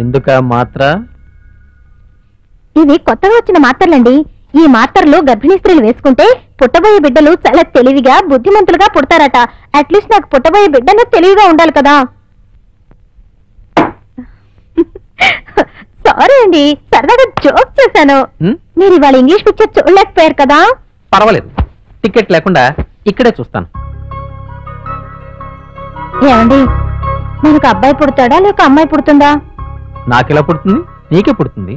ఎందుక మాత్ర? ఇవి కొత్తగా వచ్చిన మాత్రలండి. ఈ మాత్రలు గర్భిణీ స్త్రీలు వేసుకుంటే పుట్టబోయే బిడ్డలు చాలా తెలివిగా బుద్ధిమంతులుగా పుడతారట. అట్లీస్ట్ నాకు పుట్టబోయే బిడ్డను తెలివిగా ఉండాలి కదా. సారీ అండి, సరదాగా జోక్ చేశాను. మీరు ఇవాళ ఇంగ్లీష్ పిక్చర్ చూడలేకపోయారు కదా. పర్వాలేదు, టికెట్ లేకుండా ఇక్కడే చూస్తాను. ఏమండి, మనకు అబ్బాయి పుడతాడా లేక అమ్మాయి పుడుతుందా? నాకెలా పుడుతుంది? నీకే పుడుతుంది.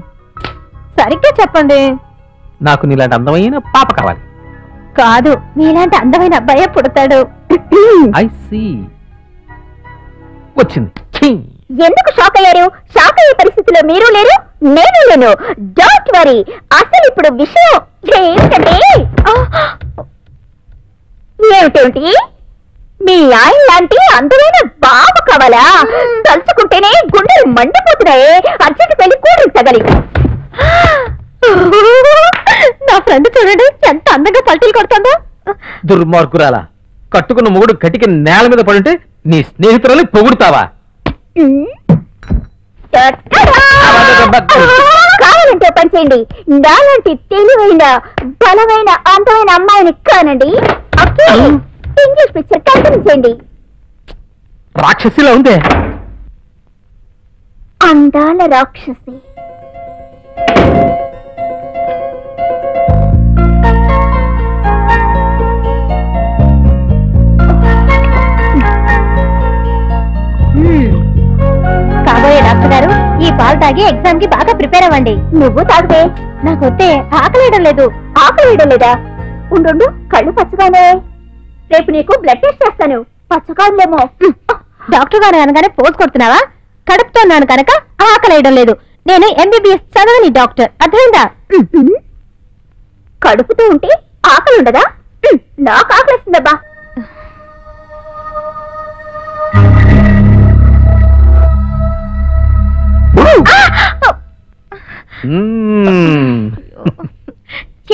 సరిగ్గా చెప్పండి. నాకు నీలాంటి అందమైన పాప కావాలి. కాదు, మీలాంటి అందమైన అబ్బాయే పుడతాడు. I see. వచ్చింది. ఎందుకు షాక్ అయ్యారు? షాక్ అయ్యే పరిస్థితిలో మీరు లేరు, నేను లేను. Don't worry. అసలు ఇప్పుడు విషయం ఏంటంటే ఏమిటేమిటి, మీ ఆయన లాంటి అందమైన బాబు కావాలా? తలుచుకుంటేనే గుండెలు మండిపోతున్నాయి. అర్జెంట్ పెళ్లి కూతురు తగలి. నా ఫ్రెండ్ చూడండి ఎంత అందంగా పల్టీలు కొడుతుందో. దుర్మార్గురాలా, కట్టుకున్న మొగుడు కటికి నేల మీద పడుంటే నీ స్నేహితురాలు పొగుడుతావా? కావాలంటే పని చేయండి, నాలాంటి తెలివైన బలమైన అందమైన అమ్మాయిని కానండి. English picture కనిపించండి. రాక్షసిలా ఉందే. అందాల రాక్షసి. కాబోయే డాక్టర్ గారు, ఈ పాలు తాగి ఎగ్జామ్ కి బాగా ప్రిపేర్ అవ్వండి. నువ్వు తాగితే నాకు వస్తే ఆకలేయడం లేదు. ఆకలేయడం లేదా? ఉండు, కళ్ళు పచ్చగానే. రేపు నీకు బ్లడ్ టెస్ట్ చేస్తాను. పచ్చగాలేమో. డాక్టర్ గారు అనగానే పోజ్ కొడుతున్నావా? కడుపుతున్నాను కనుక ఆకలేయడం లేదు. నేను ఎంబీబీఎస్ చదవని డాక్టర్, అర్థమైందా? కడుపుతూ ఉంటే ఆకలి ఉండదా? నాకు ఆకలిస్తుందబ్బా.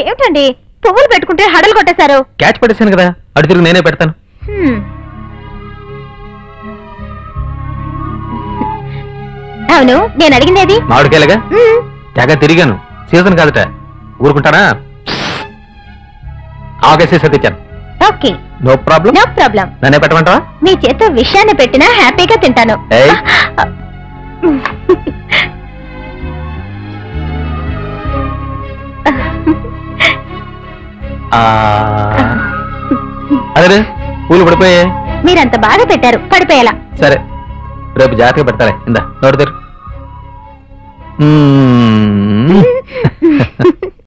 ఏమిటండి, పువ్వులు పెట్టుకుంటే హడలు కొట్టేశారు. క్యాచ్ పట్టేశాను కదా, అటు తిరిగి నేనే పెడతాను. అవును, నేను అడిగిందేది మామిడికాయలుగా. తెగ తిరిగాను, సీజన్ కాదట. ఊరుకుంటానా? ఆగేసేసి తెచ్చాను. Okay, no problem. No problem. నన్నే పెట్టమంటావా? మీ చేత విషయాన్ని పెట్టినా హ్యాపీగా తింటాను. అదే పూలు పడిపోయాయి. మీరంత బాగా పెట్టారు, పడిపోయేలా. సరే, రేపు జాగ్రత్తగా పెడతారే. ఇందా నోటి తెరు.